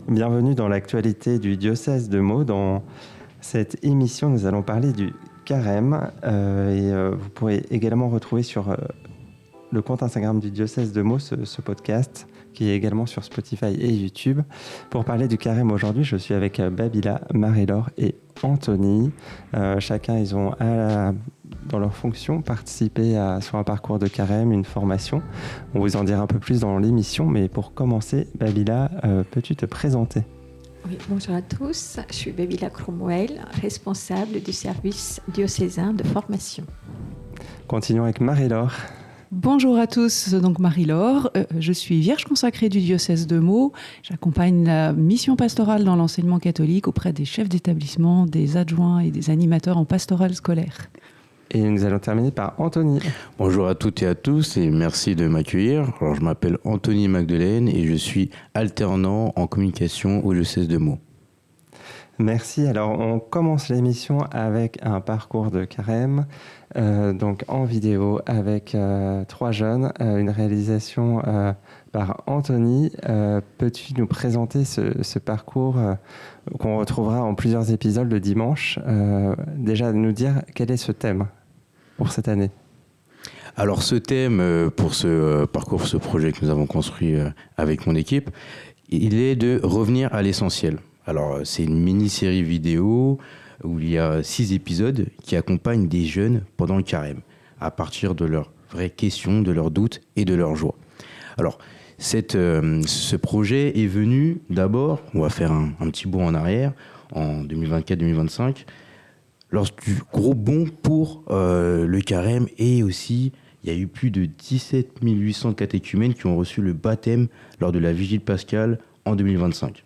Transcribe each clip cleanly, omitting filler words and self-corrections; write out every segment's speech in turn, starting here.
Bienvenue dans l'actualité du diocèse de Meaux. Dans cette émission, nous allons parler du carême vous pourrez également retrouver sur le compte Instagram du diocèse de Meaux ce podcast qui est également sur Spotify et YouTube. Pour parler du carême aujourd'hui, je suis avec Babila, Marie-Laure et Anthony. Chacun, ils ont dans leur fonction participé sur un parcours de carême, une formation. On vous en dira un peu plus dans l'émission, mais pour commencer, Babila, peux-tu te présenter ? Oui, bonjour à tous, je suis Babila Cromwell, responsable du service diocésain de formation. Continuons avec Marie-Laure. Bonjour à tous, donc Marie-Laure, je suis vierge consacrée du diocèse de Meaux. J'accompagne la mission pastorale dans l'enseignement catholique auprès des chefs d'établissement, des adjoints et des animateurs en pastorale scolaire. Et nous allons terminer par Anthony. Bonjour à toutes et à tous et merci de m'accueillir. Alors, je m'appelle Anthony Magdelaine et je suis alternant en communication au diocèse de Meaux. Merci. Alors, on commence l'émission avec un parcours de carême, donc en vidéo avec 3 jeunes, une réalisation par Anthony. Peux-tu nous présenter ce parcours qu'on retrouvera en plusieurs épisodes le dimanche, déjà nous dire quel est ce thème pour cette année? Alors, ce thème pour ce parcours, ce projet que nous avons construit avec mon équipe, il est de revenir à l'essentiel. Alors, c'est une mini-série vidéo où il y a 6 épisodes qui accompagnent des jeunes pendant le carême, à partir de leurs vraies questions, de leurs doutes et de leurs joies. Alors, ce projet est venu d'abord, on va faire un petit bond en arrière, en 2024-2025, lors du gros bond pour le carême, et aussi, il y a eu plus de 17 800 catéchumènes qui ont reçu le baptême lors de la vigile pascale en 2025.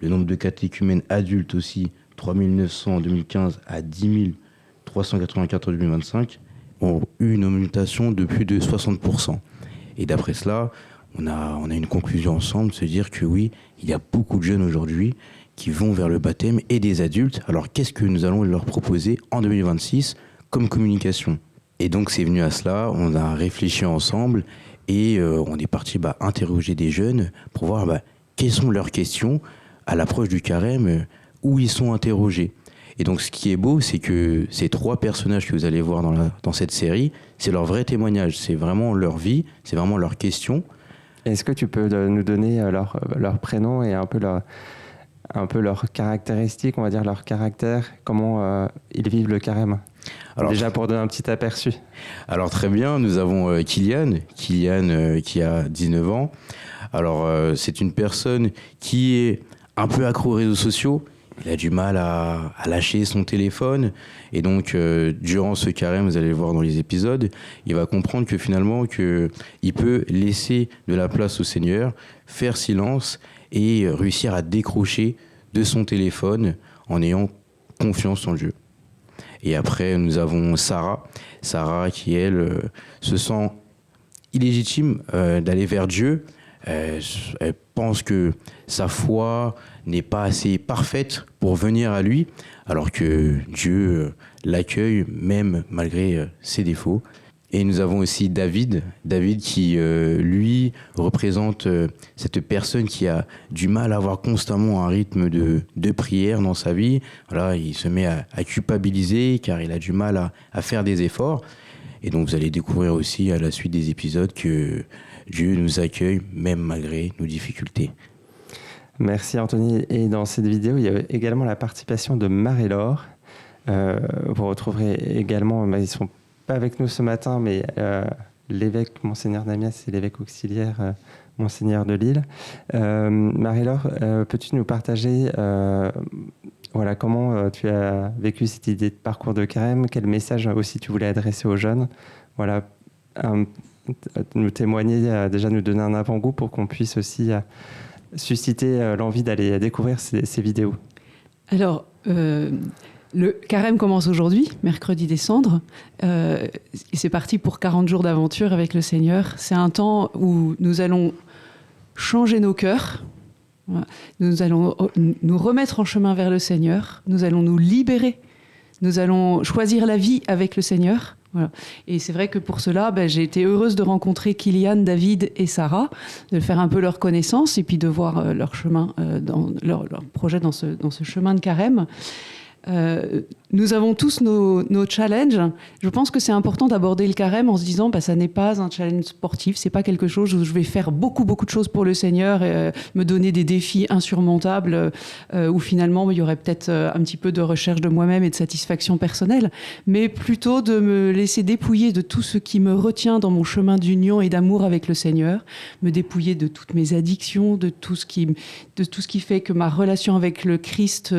Le nombre de catéchumènes adultes aussi, 3 900 en 2015 à 10 384 en 2025, ont eu une augmentation de plus de 60%. Et d'après cela, on a une conclusion ensemble, se dire que oui, il y a beaucoup de jeunes aujourd'hui qui vont vers le baptême et des adultes. Alors qu'est-ce que nous allons leur proposer en 2026 comme communication ? Et donc c'est venu à cela, on a réfléchi ensemble et on est parti interroger des jeunes pour voir quelles sont leurs questions à l'approche du carême, où ils sont interrogés. Et donc ce qui est beau, c'est que ces 3 personnages que vous allez voir dans cette série, c'est leur vrai témoignage, c'est vraiment leur vie, c'est vraiment leurs questions. Est-ce que tu peux nous donner leur prénom et un peu leurs caractéristiques, on va dire leur caractère, comment ils vivent le carême? Alors, déjà pour donner un petit aperçu. Alors très bien, nous avons Kylian qui a 19 ans. Alors c'est une personne qui est un peu accro aux réseaux sociaux. Il a du mal à lâcher son téléphone. Et donc, durant ce carême, vous allez le voir dans les épisodes, il va comprendre que finalement, il peut laisser de la place au Seigneur, faire silence et réussir à décrocher de son téléphone en ayant confiance en Dieu. Et après, nous avons Sarah qui, elle, se sent illégitime d'aller vers Dieu. Elle pense que sa foi n'est pas assez parfaite pour venir à lui, alors que Dieu l'accueille même malgré ses défauts. Et nous avons aussi David qui, lui, représente cette personne qui a du mal à avoir constamment un rythme de prière dans sa vie. Voilà, il se met à culpabiliser car il a du mal à faire des efforts. Et donc vous allez découvrir aussi à la suite des épisodes que Dieu nous accueille même malgré nos difficultés. Merci Anthony. Et dans cette vidéo, il y a également la participation de Marie-Laure. Vous retrouverez également, ils ne sont pas avec nous ce matin, mais l'évêque Monseigneur Damias et l'évêque auxiliaire Monseigneur de Lille. Marie-Laure, peux-tu nous partager comment tu as vécu cette idée de parcours de carême? Quel message aussi tu voulais adresser aux jeunes? Voilà, nous témoigner, déjà nous donner un avant-goût pour qu'on puisse aussi susciter l'envie d'aller découvrir ces vidéos. Alors, le carême commence aujourd'hui, mercredi des Cendres. Et c'est parti pour 40 jours d'aventure avec le Seigneur. C'est un temps où nous allons changer nos cœurs. Nous allons nous remettre en chemin vers le Seigneur. Nous allons nous libérer. Nous allons choisir la vie avec le Seigneur. Voilà. Et c'est vrai que pour cela, j'ai été heureuse de rencontrer Kylian, David et Sarah, de faire un peu leur connaissance et puis de voir leur chemin, leur projet dans ce chemin de carême. Nous avons tous nos challenges. Je pense que c'est important d'aborder le carême en se disant ça n'est pas un challenge sportif, c'est pas quelque chose où je vais faire beaucoup de choses pour le Seigneur et me donner des défis insurmontables où finalement il y aurait peut-être un petit peu de recherche de moi-même et de satisfaction personnelle, mais plutôt de me laisser dépouiller de tout ce qui me retient dans mon chemin d'union et d'amour avec le Seigneur, me dépouiller de toutes mes addictions, de tout ce qui fait que ma relation avec le Christ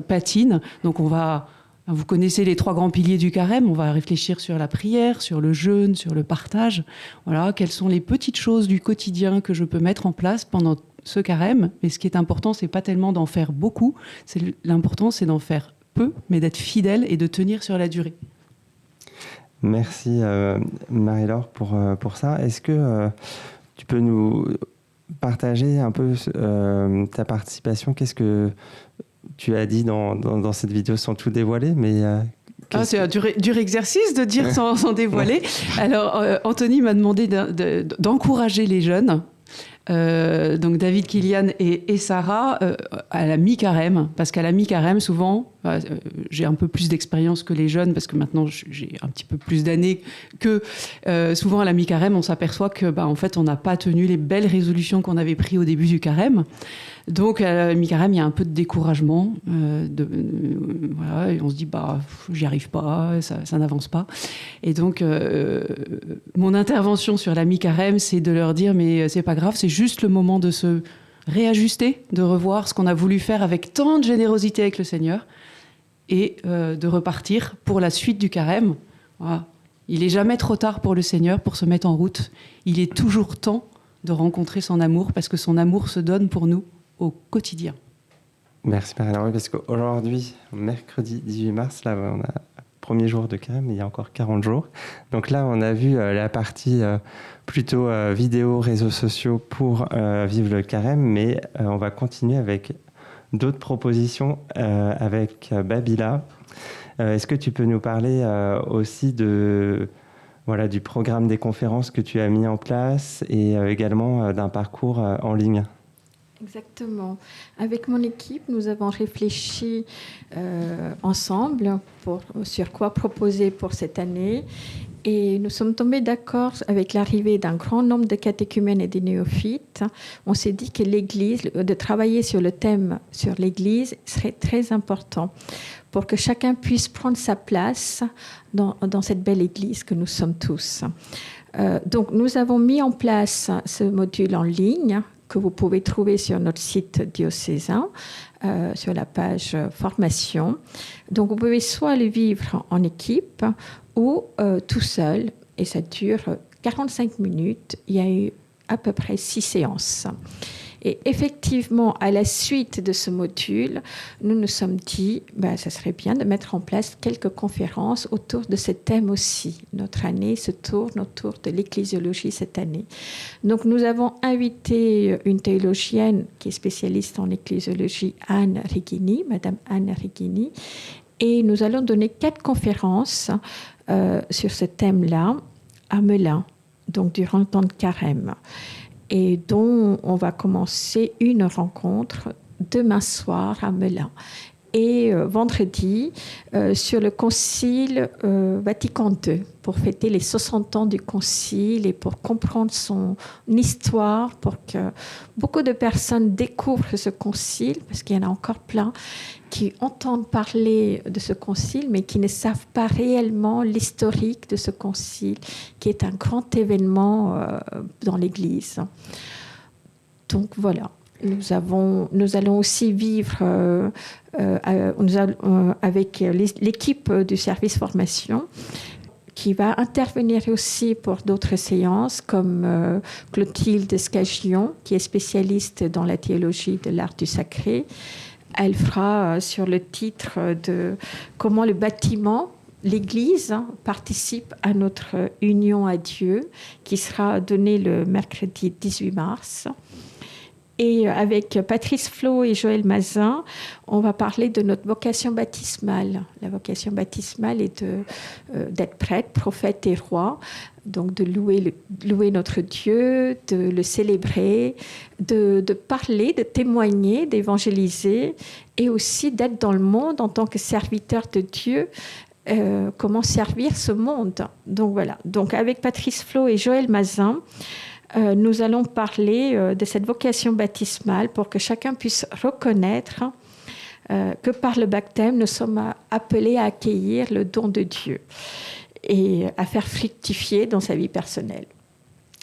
patine. Donc vous connaissez les 3 grands piliers du carême, on va réfléchir sur la prière, sur le jeûne, sur le partage. Voilà, quelles sont les petites choses du quotidien que je peux mettre en place pendant ce carême. Mais ce qui est important, c'est pas tellement d'en faire beaucoup, l'important c'est d'en faire peu, mais d'être fidèle et de tenir sur la durée. Merci Marie-Laure pour ça. Est-ce que tu peux nous partager un peu ta participation? Qu'est-ce que tu as dit dans cette vidéo sans tout dévoiler, mais c'est un dur exercice de dire sans dévoiler. Alors, Anthony m'a demandé d'encourager les jeunes. Donc David, Kylian et Sarah à la mi-carême, parce qu'à la mi-carême, souvent, j'ai un peu plus d'expérience que les jeunes, parce que maintenant j'ai un petit peu plus d'années que souvent à la mi-carême, on s'aperçoit que en fait, on n'a pas tenu les belles résolutions qu'on avait prises au début du carême. Donc à la mi-carême, il y a un peu de découragement, voilà, et on se dit j'y arrive pas, ça n'avance pas. Et donc mon intervention sur la mi-carême, c'est de leur dire mais c'est pas grave, c'est juste le moment de se réajuster, de revoir ce qu'on a voulu faire avec tant de générosité avec le Seigneur et de repartir pour la suite du carême. Voilà. Il n'est jamais trop tard pour le Seigneur pour se mettre en route. Il est toujours temps de rencontrer son amour parce que son amour se donne pour nous au quotidien. Merci Marie-Laure, parce qu'aujourd'hui, mercredi 18 mars, là on a le premier jour de carême, il y a encore 40 jours. Donc là on a vu la partie plutôt vidéo, réseaux sociaux pour vivre le carême, mais on va continuer avec d'autres propositions avec Babila. Est-ce que tu peux nous parler aussi du programme des conférences que tu as mis en place et également d'un parcours en ligne? Exactement. Avec mon équipe, nous avons réfléchi ensemble sur quoi proposer pour cette année. Et nous sommes tombés d'accord avec l'arrivée d'un grand nombre de catéchumènes et de néophytes. On s'est dit que l'Église, de travailler sur le thème sur l'Église serait très important pour que chacun puisse prendre sa place dans cette belle Église que nous sommes tous. Donc nous avons mis en place ce module en ligne que vous pouvez trouver sur notre site diocésain, sur la page formation. Donc vous pouvez soit le vivre en équipe ou tout seul, et ça dure 45 minutes. Il y a eu à peu près 6 séances. Et effectivement, à la suite de ce module, nous nous sommes dit, ça serait bien de mettre en place quelques conférences autour de ce thème aussi. Notre année se tourne autour de l'ecclésiologie cette année. Donc nous avons invité une théologienne qui est spécialiste en ecclésiologie, Anne Righini, Madame Anne Righini, et nous allons donner 4 conférences sur ce thème-là à Melun, donc durant le temps de carême, et dont on va commencer une rencontre demain soir à Melun. Et vendredi, sur le Concile Vatican II, pour fêter les 60 ans du Concile et pour comprendre son histoire, pour que beaucoup de personnes découvrent ce Concile, parce qu'il y en a encore plein qui entendent parler de ce Concile, mais qui ne savent pas réellement l'historique de ce Concile, qui est un grand événement dans l'Église. Donc voilà. Nous allons aussi vivre avec l'équipe du service formation qui va intervenir aussi pour d'autres séances, comme Clotilde Scagion, qui est spécialiste dans la théologie de l'art du sacré. Elle fera sur le titre de comment le bâtiment, l'Église, participe à notre union à Dieu, qui sera donnée le mercredi 18 mars. Et avec Patrice Flo et Joël Mazin, on va parler de notre vocation baptismale. La vocation baptismale est d'être prêtre, prophète et roi, donc de louer notre Dieu, de le célébrer, de parler, de témoigner, d'évangéliser, et aussi d'être dans le monde en tant que serviteur de Dieu. Comment servir ce monde. Donc voilà. Donc avec Patrice Flo et Joël Mazin, nous allons parler de cette vocation baptismale pour que chacun puisse reconnaître que par le baptême, nous sommes appelés à accueillir le don de Dieu et à faire fructifier dans sa vie personnelle.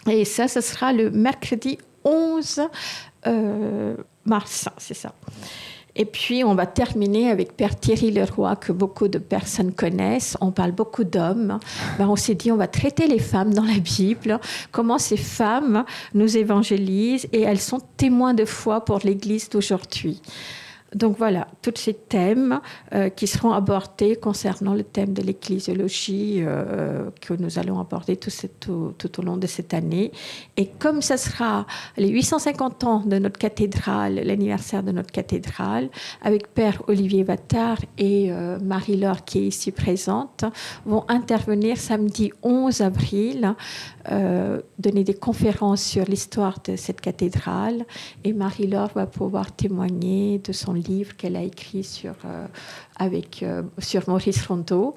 Et ça, ce sera le mercredi 11 mars, c'est ça. Et puis, on va terminer avec Père Thierry Leroy, que beaucoup de personnes connaissent. On parle beaucoup d'hommes. On s'est dit, on va traiter les femmes dans la Bible, comment ces femmes nous évangélisent, et elles sont témoins de foi pour l'Église d'aujourd'hui. Donc voilà, tous ces thèmes qui seront abordés concernant le thème de l'ecclésiologie que nous allons aborder tout au long de cette année. Et comme ce sera les 850 ans de notre cathédrale, l'anniversaire de notre cathédrale, avec Père Olivier Vattard et Marie-Laure qui est ici présente, vont intervenir samedi 11 avril, donner des conférences sur l'histoire de cette cathédrale. Et Marie-Laure va pouvoir témoigner de son livre qu'elle a écrit sur Maurice Rondeau,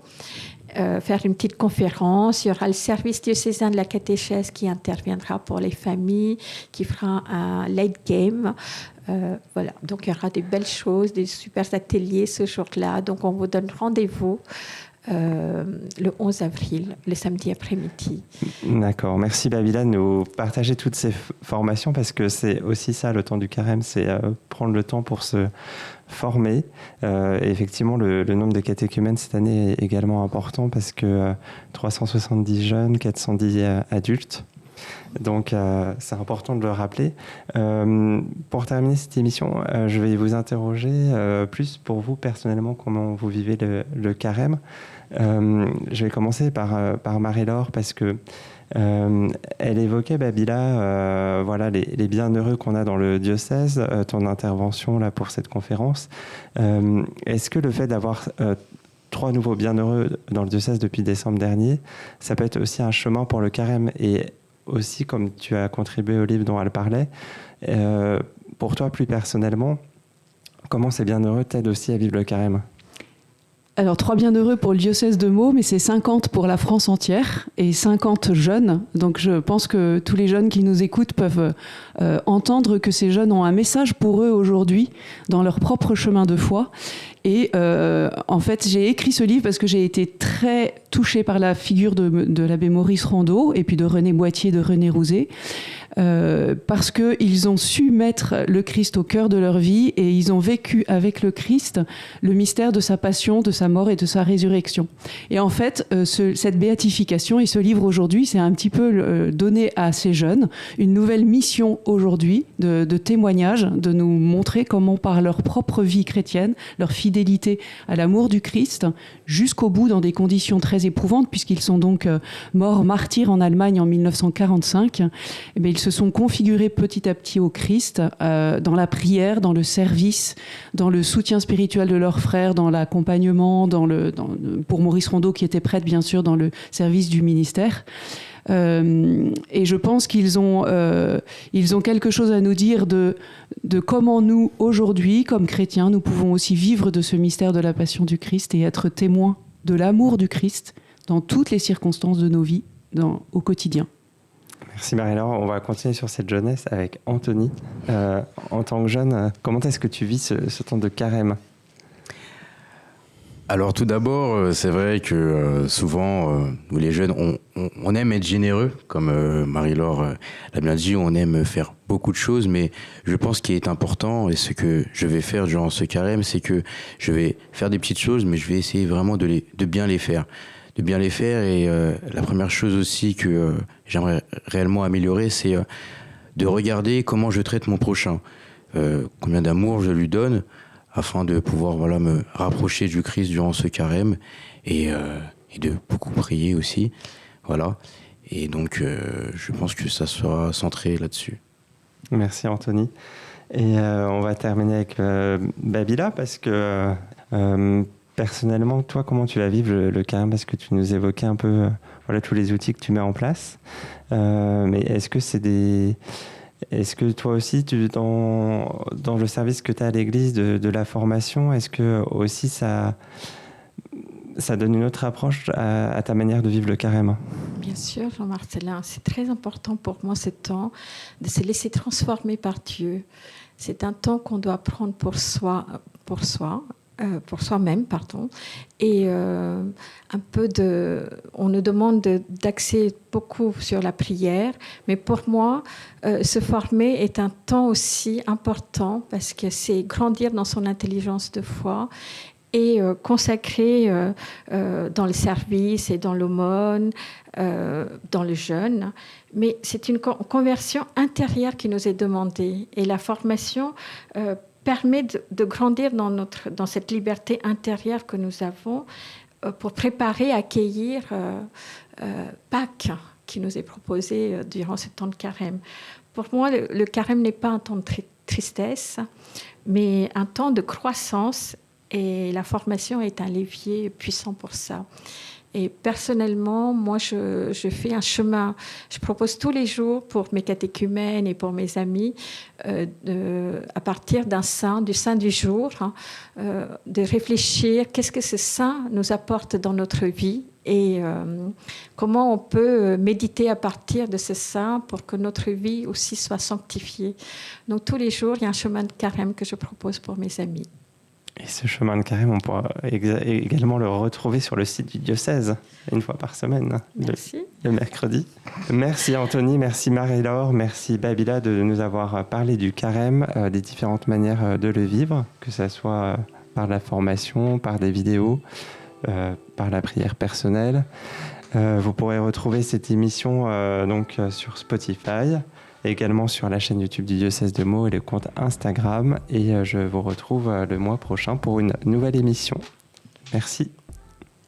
faire une petite conférence. Il y aura le service diocésain de la catéchèse qui interviendra pour les familles, qui fera un late game. Voilà, donc il y aura des belles choses, des super ateliers ce jour-là. Donc on vous donne rendez-vous le 11 avril, le samedi après-midi. D'accord. Merci Babila de nous partager toutes ces formations, parce que c'est aussi ça le temps du carême, c'est prendre le temps pour se former. Et effectivement, le nombre de catéchumènes cette année est également important, parce que 370 jeunes, 410 adultes. Donc c'est important de le rappeler. Pour terminer cette émission, je vais vous interroger plus pour vous personnellement, comment vous vivez le carême. Je vais commencer par Marie-Laure, parce que elle évoquait, Babila, voilà, les bienheureux qu'on a dans le diocèse, ton intervention là pour cette conférence. Est-ce que le fait d'avoir 3 nouveaux bienheureux dans le diocèse depuis décembre dernier, ça peut être aussi un chemin pour le carême? Et aussi, comme tu as contribué au livre dont elle parlait, pour toi plus personnellement, comment ces bienheureux t'aident aussi à vivre le carême? Alors 3 bienheureux pour le diocèse de Meaux, mais c'est 50 pour la France entière et 50 jeunes. Donc je pense que tous les jeunes qui nous écoutent peuvent entendre que ces jeunes ont un message pour eux aujourd'hui dans leur propre chemin de foi. Et en fait, j'ai écrit ce livre parce que j'ai été très touchée par la figure de l'abbé Maurice Rondeau et puis de René Boittier, de René Rouzet, parce qu'ils ont su mettre le Christ au cœur de leur vie et ils ont vécu avec le Christ le mystère de sa passion, de sa mort et de sa résurrection. Et en fait, cette béatification et ce livre aujourd'hui, c'est un petit peu donner à ces jeunes une nouvelle mission aujourd'hui de témoignage, de nous montrer comment par leur propre vie chrétienne, leur fidélité à l'amour du Christ, jusqu'au bout dans des conditions très éprouvantes, puisqu'ils sont donc morts martyrs en Allemagne en 1945, eh bien, ils se sont configurés petit à petit au Christ, dans la prière, dans le service, dans le soutien spirituel de leurs frères, dans l'accompagnement, pour Maurice Rondeau qui était prêtre bien sûr, dans le service du ministère. Et je pense qu'ils ont quelque chose à nous dire de comment nous, aujourd'hui, comme chrétiens, nous pouvons aussi vivre de ce mystère de la passion du Christ et être témoins de l'amour du Christ dans toutes les circonstances de nos vies, au quotidien. Merci Marie-Laure. On va continuer sur cette jeunesse avec Anthony. En tant que jeune, comment est-ce que tu vis ce temps de carême ? Alors tout d'abord, c'est vrai que souvent, nous les jeunes, on aime être généreux, comme Marie-Laure l'a bien dit, on aime faire beaucoup de choses, mais je pense qu'il est important, et ce que je vais faire durant ce carême, c'est que je vais faire des petites choses, mais je vais essayer vraiment de bien les faire. De bien les faire, et la première chose aussi que j'aimerais réellement améliorer, c'est de regarder comment je traite mon prochain, combien d'amour je lui donne, afin de pouvoir me rapprocher du Christ durant ce carême et de beaucoup prier aussi. Voilà. Et donc, je pense que ça sera centré là-dessus. Merci Anthony. Et on va terminer avec Babila, parce que personnellement, toi, comment tu vas vivre le carême? Parce que tu nous évoquais un peu voilà, tous les outils que tu mets en place. Mais est-ce que toi aussi, dans le service que tu as à l'église de la formation, est-ce que aussi ça donne une autre approche à ta manière de vivre le carême? Bien sûr, Jean-Marcellin, c'est très important pour moi ce temps de se laisser transformer par Dieu. C'est un temps qu'on doit prendre pour soi-même, pardon. Et on nous demande d'axer beaucoup sur la prière, mais pour moi, se former est un temps aussi important parce que c'est grandir dans son intelligence de foi et consacrer dans le service et dans l'aumône, dans le jeûne. Mais c'est une conversion intérieure qui nous est demandée. Et la formation permet de grandir dans cette liberté intérieure que nous avons pour préparer, accueillir Pâques qui nous est proposé durant ce temps de carême. Pour moi, le carême n'est pas un temps de tristesse, mais un temps de croissance. Et la formation est un levier puissant pour ça. Et personnellement, moi, je fais un chemin. Je propose tous les jours pour mes catéchumènes et pour mes amis, à partir du saint du jour, de réfléchir qu'est-ce que ce saint nous apporte dans notre vie et comment on peut méditer à partir de ce saint pour que notre vie aussi soit sanctifiée. Donc tous les jours, il y a un chemin de carême que je propose pour mes amis. Et ce chemin de carême, on pourra également le retrouver sur le site du diocèse, une fois par semaine, le mercredi. Merci Anthony, merci Marie-Laure, merci Babila de nous avoir parlé du carême, des différentes manières de le vivre, que ce soit par la formation, par des vidéos, par la prière personnelle. Vous pourrez retrouver cette émission sur Spotify, également sur la chaîne YouTube du diocèse de Meaux et le compte Instagram. Et je vous retrouve le mois prochain pour une nouvelle émission. Merci.